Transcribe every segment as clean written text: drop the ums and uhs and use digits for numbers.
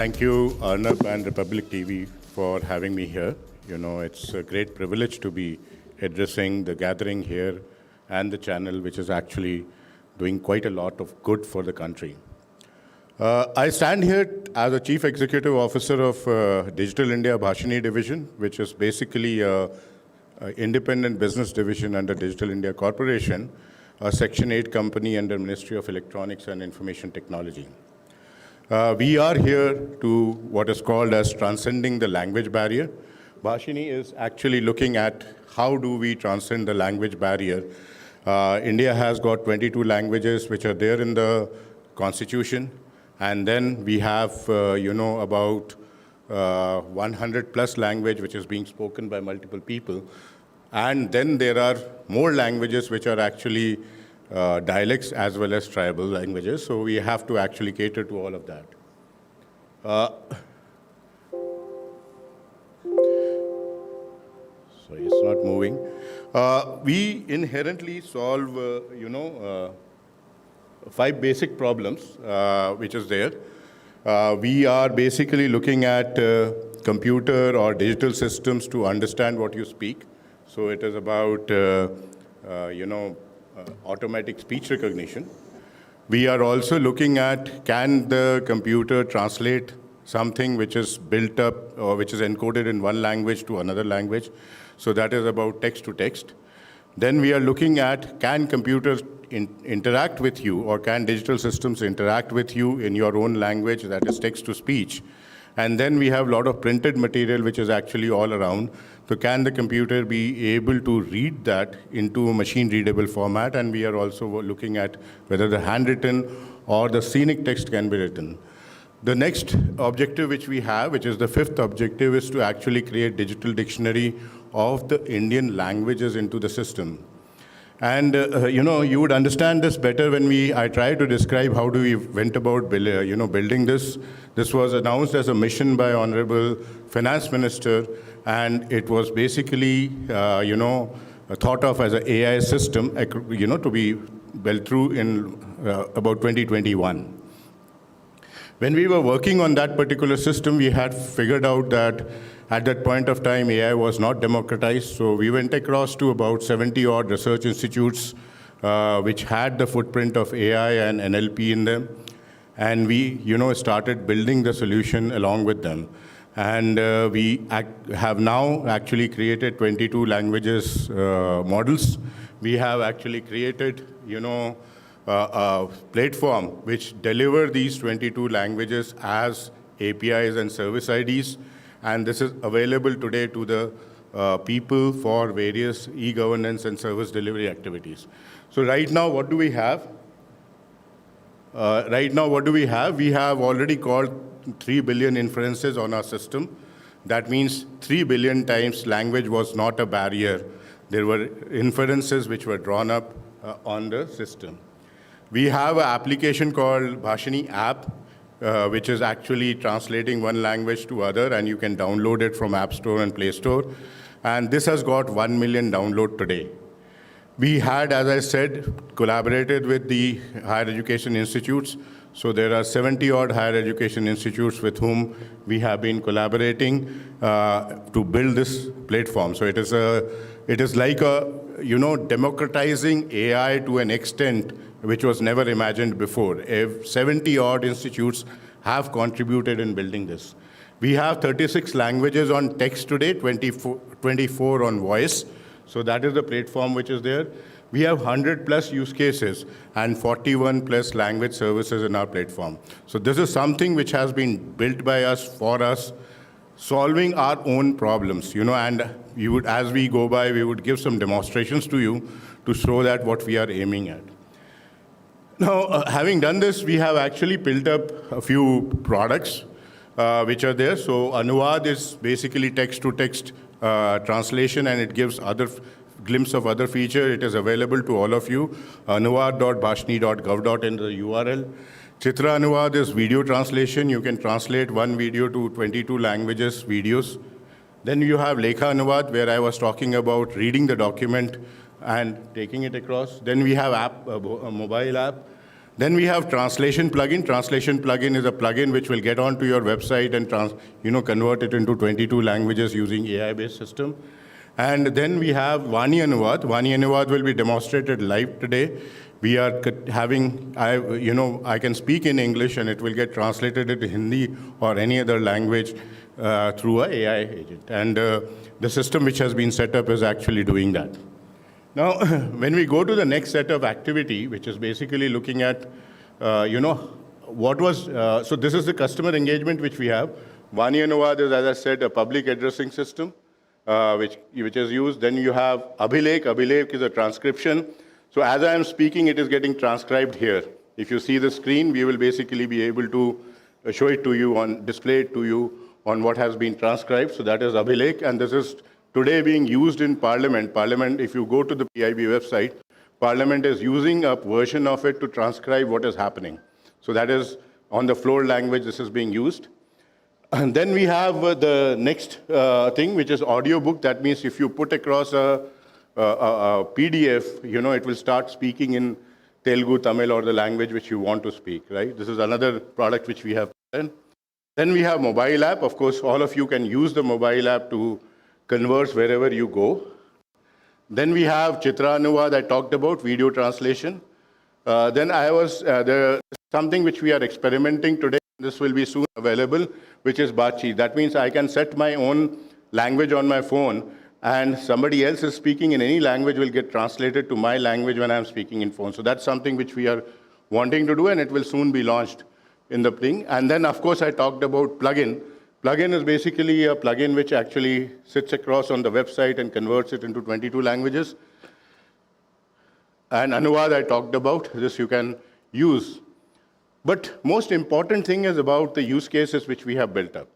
Thank you, Arnab and Republic TV, for having me here. It's a great privilege to be addressing the gathering here and the channel, which is actually doing quite a lot of good for the country. I stand here as a Chief Executive Officer of Digital India Bhashini Division, which is basically an independent business division under Digital India Corporation, a Section 8 company under Ministry of Electronics and Information Technology. We are here to what is called as transcending the language barrier. Bhashini is actually looking at how do we transcend the language barrier. India has got 22 languages which are there in the Constitution. And then we have, about 100 plus language which is being spoken by multiple people. And then there are more languages which are actually dialects as well as tribal languages. So we have to actually cater to all of that. Sorry, it's not moving. We inherently solve, 5 basic problems, which is there. We are basically looking at computer or digital systems to understand what you speak. So it is about, automatic speech recognition. We are also looking at, can the computer translate something which is built up or which is encoded in one language to another language? So that is about text to text. Then we are looking at, can computers interact with you, or can digital systems interact with you in your own language, that is text to speech? And then we have a lot of printed material which is actually all around. So can the computer be able to read that into a machine-readable format? And we are also looking at whether the handwritten or the scenic text can be written. The next objective which we have, which is the 5th objective, is to actually create digital dictionary of the Indian languages into the system. And, you would understand this better when I try to describe how do we went about building this. This was announced as a mission by Honorable Finance Minister, and it was basically, thought of as an AI system, to be built through in about 2021. When we were working on that particular system, we had figured out that at that point of time, AI was not democratized, so we went across to about 70-odd research institutes which had the footprint of AI and NLP in them. And we, started building the solution along with them. And we have now actually created 22 languages models. We have actually created, a platform which deliver these 22 languages as APIs and service IDs. And this is available today to the people for various e-governance and service delivery activities. So right now, what do we have? We have already called 3 billion inferences on our system. That means 3 billion times language was not a barrier. There were inferences which were drawn up on the system. We have an application called Bhashini app, which is actually translating one language to other, and you can download it from App Store and Play Store. And this has got 1 million download today. We had, as I said, collaborated with the higher education institutes. So there are 70-odd higher education institutes with whom we have been collaborating to build this platform. So it is like democratizing AI to an extent which was never imagined before. 70-odd institutes have contributed in building this. We have 36 languages on text today, 24 on voice. So that is the platform which is there. We have 100 plus use cases and 41 plus language services in our platform. So this is something which has been built by us, for us, solving our own problems, and as we go by, we would give some demonstrations to you to show that what we are aiming at. Now, having done this, we have actually built up a few products which are there. So Anuvad is basically text-to-text translation, and it gives other glimpse of other feature. It is available to all of you. anuvad.bhashini.gov.in is the URL. Chitra Anuvad is video translation. You can translate one video to 22 languages, videos. Then you have Lekha Anuvad, where I was talking about reading the document and taking it across. Then we have a mobile app. Then we have translation plugin. Translation plugin is a plugin which will get onto your website and convert it into 22 languages using AI-based system. And then we have Vani Anuvad. Vani Anuvad will be demonstrated live today. We are having, I can speak in English and it will get translated into Hindi or any other language through an AI agent. And the system which has been set up is actually doing that. Now, when we go to the next set of activity, which is basically looking at, so this is the customer engagement which we have. Vani Anuvad is, as I said, a public addressing system, which is used. Then you have Abhilekh. Abhilekh is a transcription. So as I am speaking, it is getting transcribed here. If you see the screen, we will basically be able to show it to you display it to you on what has been transcribed. So that is Abhilekh, and this is today being used in Parliament. Parliament, if you go to the PIB website, Parliament is using a version of it to transcribe what is happening. So that is on the floor language, this is being used. And then we have the next thing, which is audiobook. That means if you put across a PDF, it will start speaking in Telugu, Tamil, or the language which you want to speak, right? This is another product which we have done. Then we have mobile app. Of course, all of you can use the mobile app to converse wherever you go. Then we have Chitra Anuvad, I talked about, video translation. Then there something which we are experimenting today. This will be soon available, which is Bachi. That means I can set my own language on my phone, and somebody else is speaking in any language will get translated to my language when I'm speaking in phone. So that's something which we are wanting to do, and it will soon be launched in the thing. And then, of course, I talked about plugin. Plugin is basically a plugin which actually sits across on the website and converts it into 22 languages. And Anuvad I talked about, this you can use. But most important thing is about the use cases which we have built up.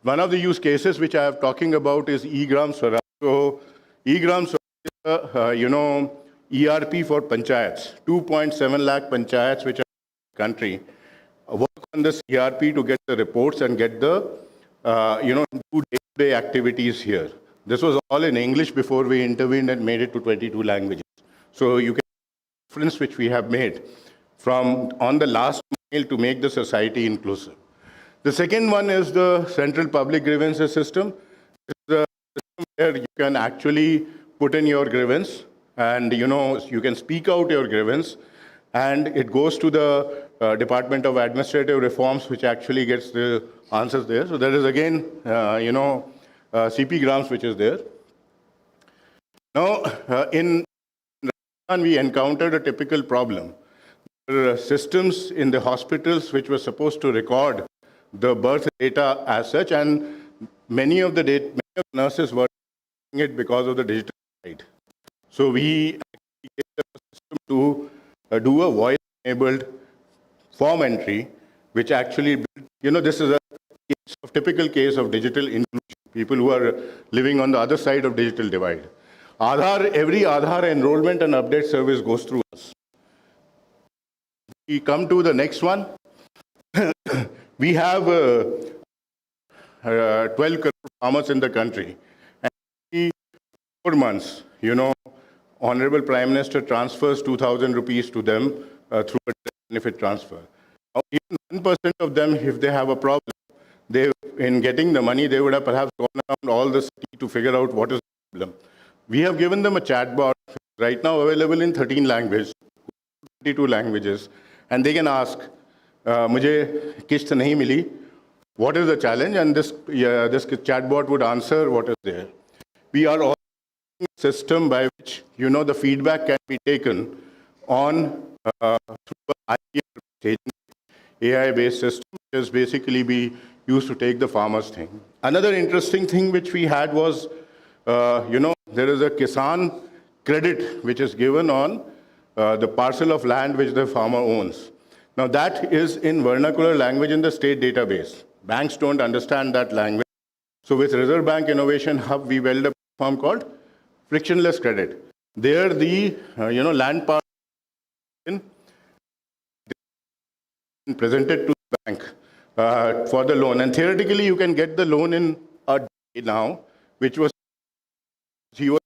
One of the use cases which I am talking about is eGram Swaraj. So eGram Swaraj is, ERP for panchayats. 2.7 lakh panchayats which are in the country work on this ERP to get the reports and get the, do day-to-day activities here. This was all in English before we intervened and made it to 22 languages. So you can see the difference which we have made from on the last mile to make the society inclusive. The second one is the Central Public Grievances System. It's the system where you can actually put in your grievance and, you can speak out your grievance, and it goes to the Department of Administrative Reforms, which actually gets the answers there. So there is again, CP Grams, which is there. Now, in Rajasthan, we encountered a typical problem. There are systems in the hospitals which were supposed to record the birth data as such, and many of the nurses were doing it because of the digital side. So we actually gave them a system to do a voice-enabled form entry, which actually, this is a typical case of digital inclusion, people who are living on the other side of digital divide. Every Aadhaar enrollment and update service goes through us. We come to the next one. We have 12 crore farmers in the country. And every 4 months, Honorable Prime Minister transfers 2,000 rupees to them through a benefit transfer. Now, even 1% of them, if they have a problem, in getting the money, they would have perhaps gone around all the city to figure out what is the problem. We have given them a chatbot, right now available in 13 languages, 22 languages, and they can ask, "Mujhe kist nahi mili. What is the challenge?" And this chatbot would answer what is there. We are also a system by which, the feedback can be taken on through an AI-based system, which is basically be used to take the farmer's thing. Another interesting thing which we had was, there is a Kisan credit which is given on the parcel of land which the farmer owns. Now that is in vernacular language in the state database. Banks don't understand that language. So with Reserve Bank Innovation Hub, we built a platform called Frictionless Credit. There the, land parcel presented to the bank for the loan. And theoretically, you can get the loan in a day now, which was he was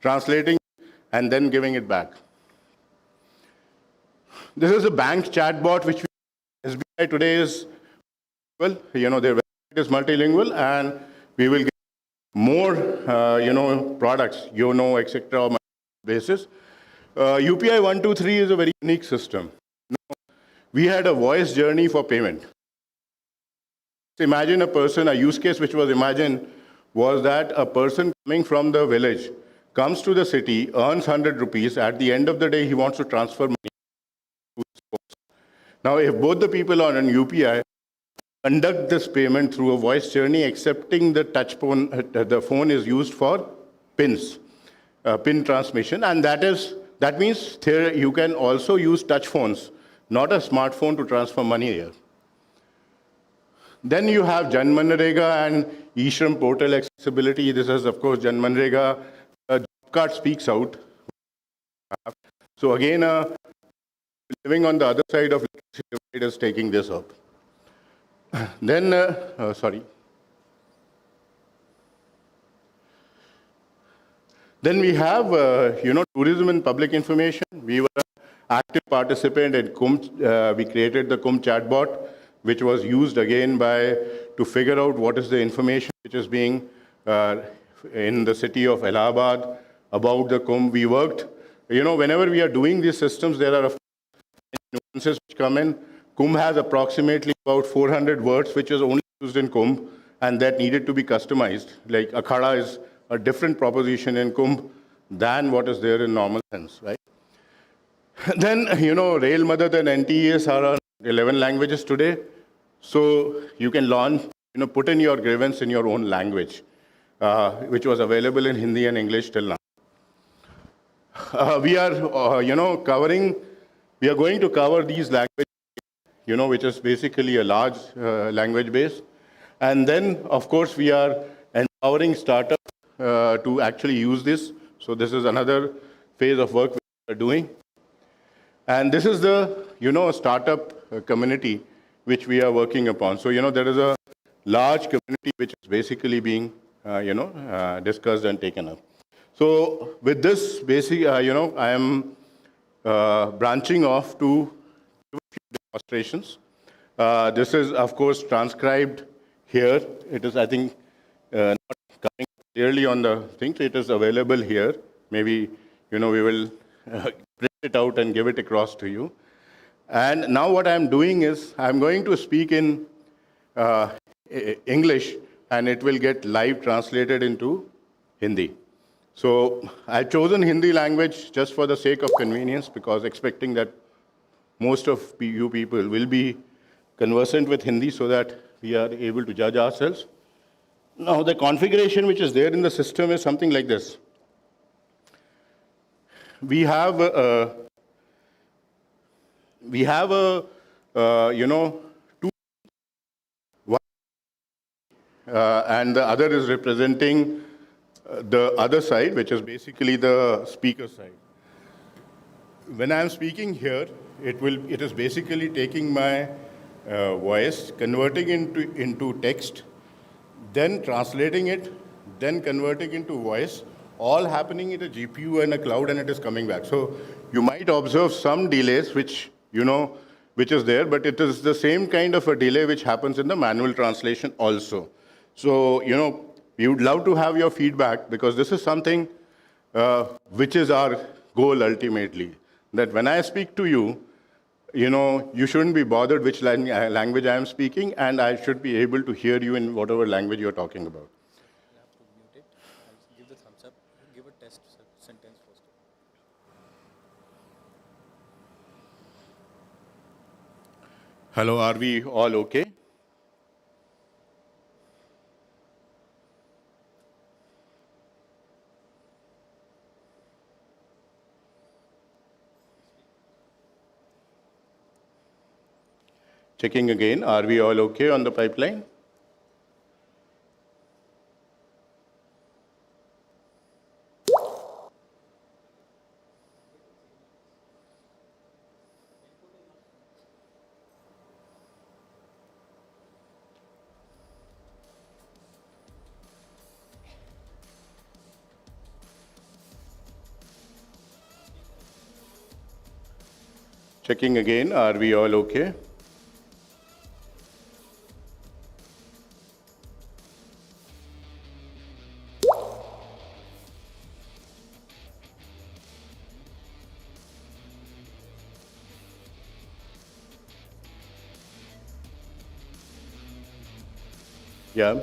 translating and then giving it back. This is a bank chatbot which SBI today is, well, their website is multilingual, and we will get more, products, etc. on a basis. UPI 123 is a very unique system. We had a voice journey for payment. Imagine a person, a use case which was imagined was that a person coming from the village comes to the city, earns 100 rupees. At the end of the day, he wants to transfer money to his phone. Now, if both the people are on UPI, conduct this payment through a voice journey, accepting the touch phone, the phone is used for pins, pin transmission, and that means there you can also use touch phones, not a smartphone, to transfer money here. Then you have Jan Manrega and eShram portal accessibility. This is, of course, Jan Manrega. Job card speaks out. So again, living on the other side of it is taking this up. Then, sorry. Then we have, tourism and public information. We were an active participant in Kumbh. We created the Kumbh chatbot, which was used again to figure out what is the information which is being in the city of Allahabad about the Kumbh. We worked, whenever we are doing these systems, there are nuances which come in. Kumbh has approximately about 400 words which is only used in Kumbh, and that needed to be customized. Like Akhada is a different proposition in Kumbh than what is there in normal sense, right? Then, Rail Madad and NTES are 11 languages today. So you can launch, put in your grievance in your own language, which was available in Hindi and English till now. We are, we are going to cover these languages, which is basically a large language base. And then, of course, we are empowering startups to actually use this. So this is another phase of work we are doing. And this is the, startup community which we are working upon. So, there is a large community which is basically being, discussed and taken up. So with this basic, I am branching off to a few demonstrations. This is, of course, transcribed here. It is, I think, not coming clearly on the thing. It is available here. Maybe, we will print it out and give it across to you. And now what I'm doing is I'm going to speak in English, and it will get live translated into Hindi. So I've chosen Hindi language just for the sake of convenience, because expecting that most of you people will be conversant with Hindi so that we are able to judge ourselves. Now the configuration which is there in the system is something like this. We have a two, one, and the other is representing the other side, which is basically the speaker side. When I'm speaking here, it is basically taking my voice, converting into text, then translating it, then converting into voice, all happening in a GPU and a cloud, and it is coming back. So you might observe some delays, which is there, but it is the same kind of a delay which happens in the manual translation also. So, we would love to have your feedback, because this is something which is our goal ultimately. That when I speak to you, you shouldn't be bothered which language I am speaking, and I should be able to hear you in whatever language you're talking about. You have to mute it. I'll give the thumbs up. Give a test sentence first. Hello, are we all okay? Checking again, are we all okay on the pipeline? Checking again, are we all okay? Yeah.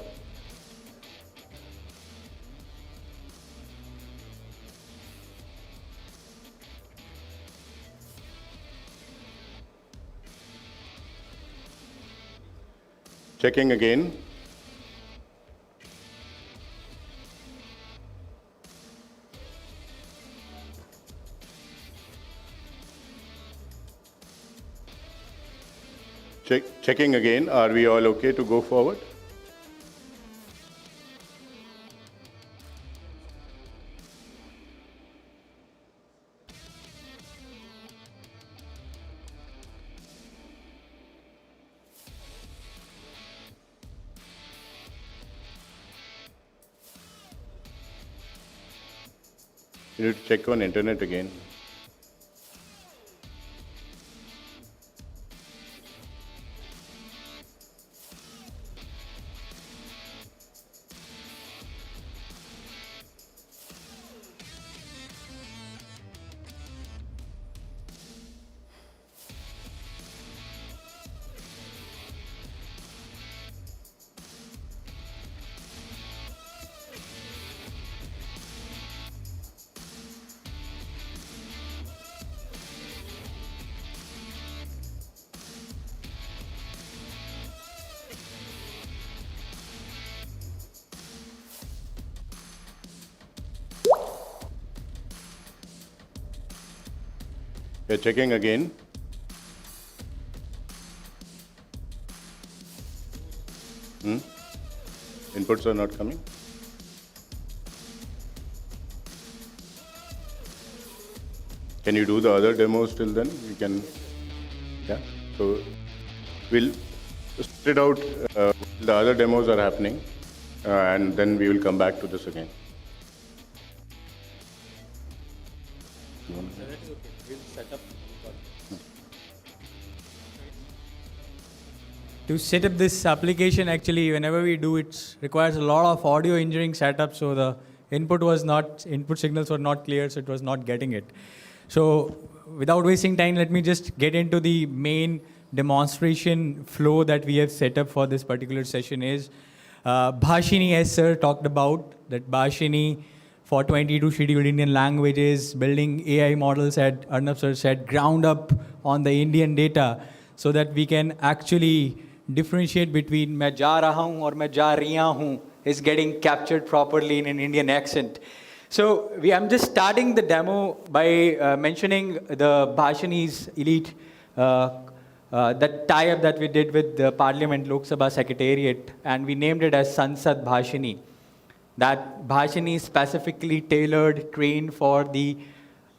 Checking again. Checking again, are we all okay to go forward? You need to check on internet again. We're checking again. Inputs are not coming. Can you do the other demos till then? We can, yeah. So we'll split it out. The other demos are happening, and then we will come back to this again. So that is okay. We'll set up. To set up this application, actually, whenever we do, it requires a lot of audio engineering setup. So the input signals were not clear, so it was not getting it. So without wasting time, let me just get into the main demonstration flow that we have set up for this particular session is Bhashini, as sir talked about, that Bhashini for 22 scheduled Indian languages, building AI models at Arnab sir said ground up on the Indian data so that we can actually differentiate between मैं जा रहा हूँ और मैं जा रही हूँ is getting captured properly in an Indian accent. So I'm just starting the demo by mentioning the Bhashini's elite, that tie-up that we did with the Parliament Lok Sabha Secretariat, and we named it as Sansad Bhashini. That Bhashini is specifically tailored, trained for the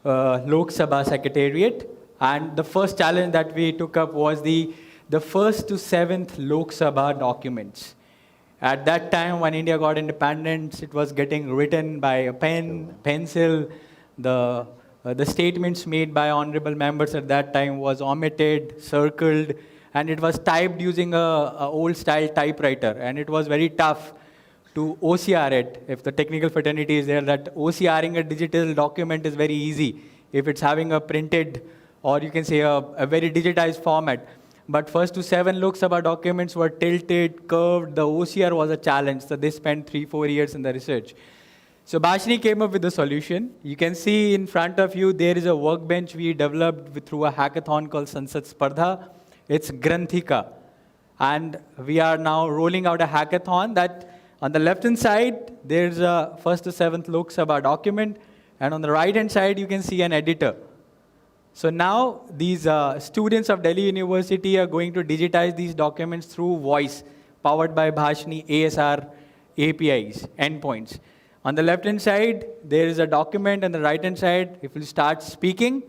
Lok Sabha Secretariat. And the first challenge that we took up was the first to seventh Lok Sabha documents. At that time, when India got independence, it was getting written by a pen, pencil. The statements made by honorable members at that time was omitted, circled, and it was typed using a old-style typewriter. And it was very tough to OCR it. If the technical fraternity is there, that OCRing a digital document is very easy if it's having a printed, or you can say a very digitized format. But first to seven Lok Sabha documents were tilted, curved. The OCR was a challenge. So they spent 3-4 years in the research. So Bhashini came up with a solution. You can see in front of you, there is a workbench we developed through a hackathon called Sansad Spardha. It's Granthika. And we are now rolling out a hackathon that on the left-hand side, there's a first to seventh Lok Sabha document. And on the right-hand side, you can see an editor. So now these students of Delhi University are going to digitize these documents through voice, powered by Bhashini ASR APIs, endpoints. On the left-hand side, there is a document, and the right-hand side, if you start speaking,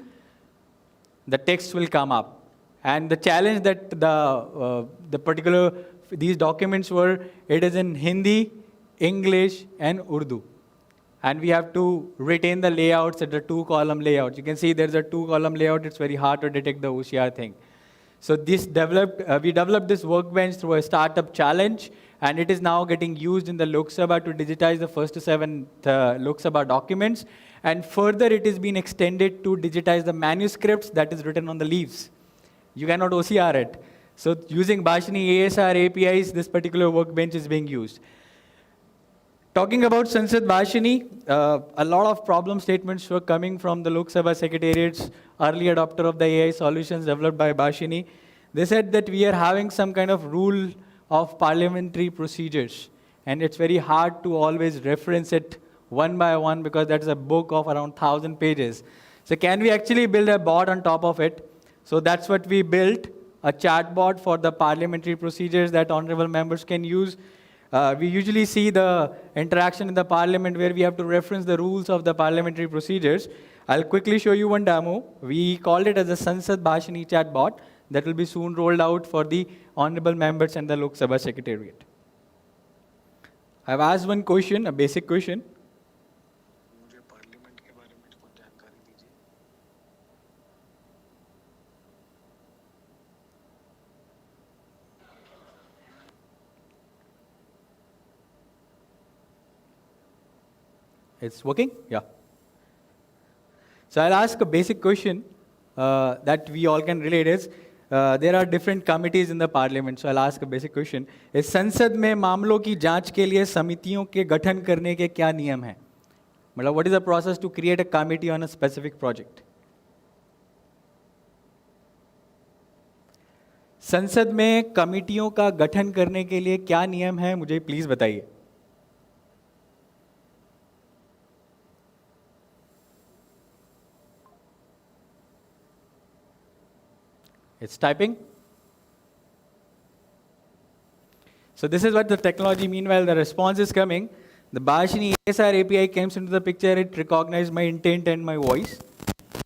the text will come up. And the challenge that these documents were, it is in Hindi, English, and Urdu. and we have to retain the layouts at the 2-column layout. You can see there's a 2-column layout. It's very hard to detect the OCR thing. So we developed this workbench through a startup challenge, and it is now getting used in the Lok Sabha to digitize the first 7 Lok Sabha documents. And further, it is being extended to digitize the manuscripts that is written on the leaves. You cannot OCR it. So using Bhashini ASR APIs, this particular workbench is being used. Talking about Sansad Bhashini, a lot of problem statements were coming from the Lok Sabha secretariats, early adopter of the AI solutions developed by Bhashini. They said that we are having some kind of rule of parliamentary procedures, and it's very hard to always reference it one by one because that's a book of around 1,000 pages. So can we actually build a bot on top of it? So that's what we built, a chatbot for the parliamentary procedures that honorable members can use. We usually see the interaction in the parliament where we have to reference the rules of the parliamentary procedures. I'll quickly show you one demo. We called it as a Sansad Bhashini chatbot that will be soon rolled out for the honorable members and the Lok Sabha secretariat. I've asked one question, a basic question. It's working? Yeah. So I'll ask a basic question that we all can relate is, there are different committees in the parliament. So I'll ask a basic question. इस संसद में मामलों की जांच के लिए समितियों के गठन करने के क्या नियम हैं? मतलब what is the process to create a committee on a specific project? संसद में कमिटियों का गठन करने के लिए क्या नियम है, मुझे प्लीज बताइए. It's typing. So this is what the technology, meanwhile the response is coming. The Bhashini ASR API comes into the picture, it recognized my intent and my voice.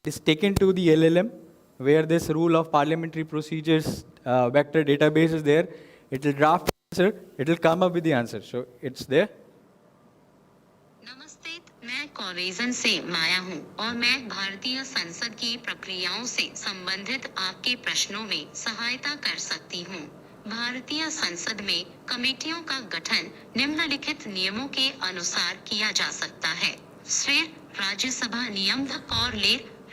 It's taken to the LLM, where this rule of parliamentary procedures vector database is there. It will draft the answer, it will come up with the answer. So it's there. नमस्ते, मैं corrosion से माया हूँ और मैं भारतीय संसद की प्रक्रियाओं से संबंधित आपके प्रश्नों में सहायता कर सकती हूँ. भारतीय संसद में कमेटियों का गठन निम्नलिखित नियमों के अनुसार किया जा सकता है. स्वेर राज्यसभा नियम और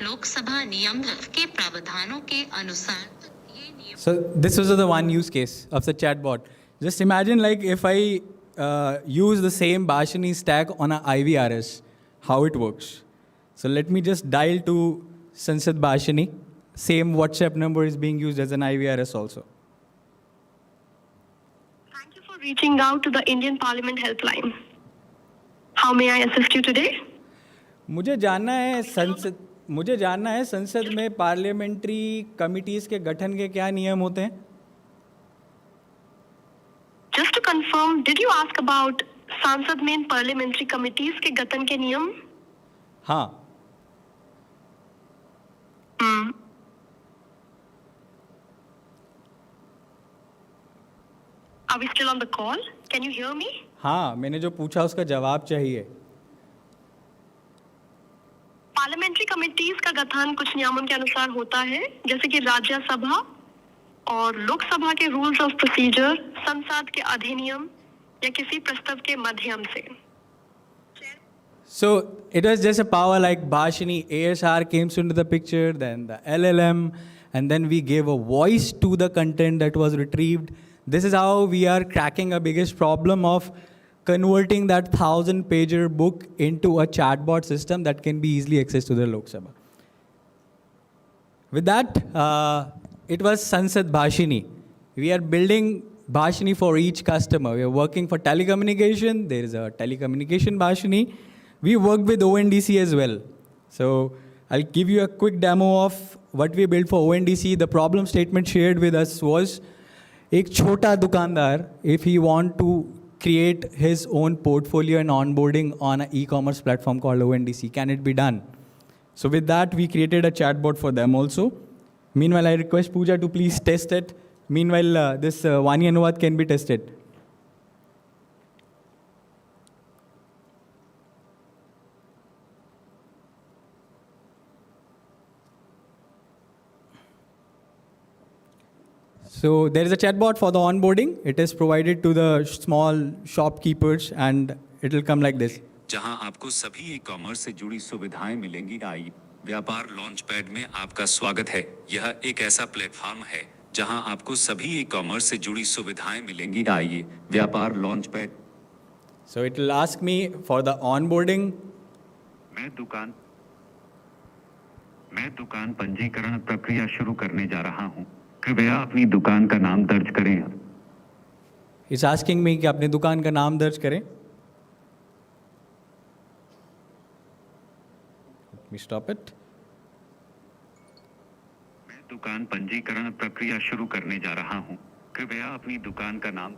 लोकसभा नियम के प्रावधानों के अनुसार ये नियम. So this was the one use case of the chatbot. Just imagine like if I use the same Bhashini stack on a IVRS, how it works. So let me just dial to Sansad Bhashini. Same WhatsApp number is being used as an IVRS also. Thank you for reaching out to the Indian Parliament helpline. How may I assist you today? मुझे जानना है संसद में parliamentary committees के गठन के क्या नियम होते हैं. Just to confirm, did you ask about Sansad main parliamentary committees के गठन के नियम? हाँ. Are we still on the call? Can you hear me? हाँ, मैंने जो पूछा उसका जवाब चाहिए. पार्लियामेंट्री कमिटीज का गठन कुछ नियमों के अनुसार होता है, जैसे कि राज्यसभा और लोकसभा के रूल्स ऑफ प्रोसीजर, संसद के अधिनियम या किसी प्रस्ताव के माध्यम से. So it was just a power like Bhashini ASR came into the picture, then the LLM, and then we gave a voice to the content that was retrieved. This is how we are cracking a biggest problem of converting that 1,000-pager book into a chatbot system that can be easily accessed to the Lok Sabha. With that, it was Sansad Bhashini. We are building Bhashini for each customer. We are working for telecommunication. There is a telecommunication Bhashini. We worked with ONDC as well. So I'll give you a quick demo of what we built for ONDC. The problem statement shared with us was, एक छोटा दुकानदार, if he want to create his own portfolio and onboarding on an e-commerce platform called ONDC, can it be done? So with that, we created a chatbot for them also. Meanwhile, I request Pooja to please test it. Meanwhile, this Vani Anuvad can be tested. So there is a chatbot for the onboarding. It is provided to the small shopkeepers and it will come like this. जहां आपको सभी e commerce से जुड़ी सुविधाएं मिलेंगी। आई व्यापार launch pad में आपका स्वागत है। यह एक ऐसा प्लेटफॉर्म है जहां आपको सभी ई कॉमर्स से जुड़ी सुविधाएं मिलेंगी। आइए व्यापार launch pad. So it will ask me for the onboarding. मैं दुकान पंजीकरण प्रक्रिया शुरू करने जा रहा हूं। कृपया अपनी दुकान का नाम दर्ज करें। It's asking me कि अपनी दुकान का नाम दर्ज करें. Let me stop it. मैं दुकान पंजीकरण प्रक्रिया शुरू करने जा रहा हूं। कृपया अपनी दुकान का नाम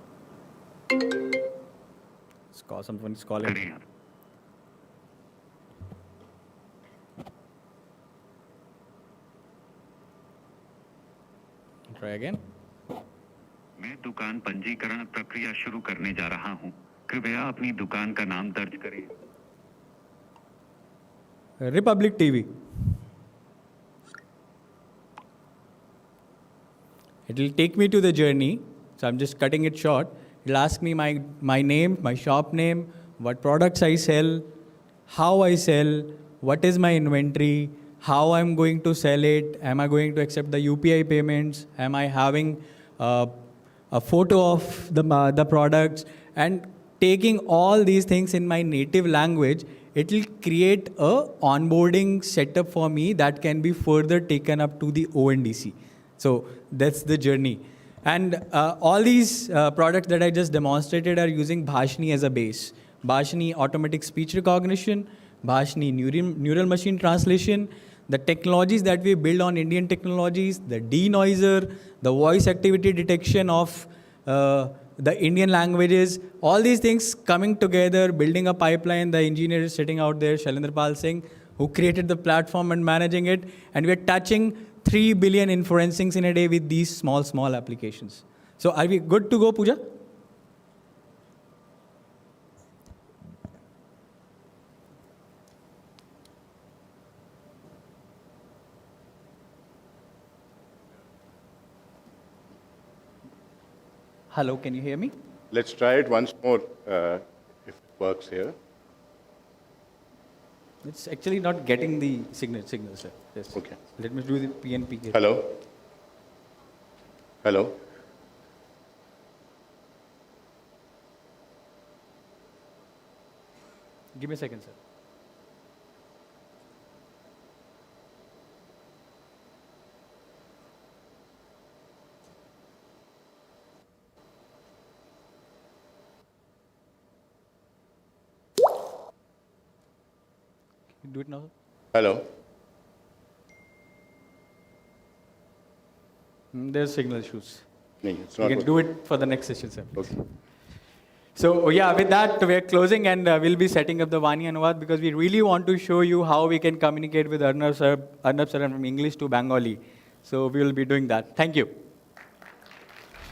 Someone is calling. करें। Try again. मैं दुकान पंजीकरण प्रक्रिया शुरू करने जा रहा हूं। कृपया अपनी दुकान का नाम दर्ज करें। Republic TV. It will take me to the journey. So I'm just cutting it short. It'll ask me my name, my shop name, what products I sell, how I sell, what is my inventory, how I'm going to sell it, am I going to accept the UPI payments, am I having a photo of the products, and taking all these things in my native language, it will create a onboarding setup for me that can be further taken up to the ONDC. So that's the journey. And all these products that I just demonstrated are using Bhashini as a base. Bhashini automatic speech recognition, Bhashini neural machine translation, the technologies that we build on Indian technologies, the denoiser, the voice activity detection of the Indian languages, all these things coming together, building a pipeline. The engineer is sitting out there, Shailendra Pal Singh, who created the platform and managing it. And we're touching 3 billion inferencings in a day with these small applications. So are we good to go, Pooja? Hello, can you hear me? Let's try it once more, if it works here. It's actually not getting the signal, sir. Yes. Okay. Let me do the PNP here. Hello? Hello? Give me a second, sir. Do it now, sir. Hello? There's signal issues. No, it's We not can working. do it for the next session, sir. Okay. So yeah, with that, we're closing and we'll be setting up the Vani Anuvad because we really want to show you how we can communicate with Arnab sir from English to Bengali. So we will be doing that. Thank you.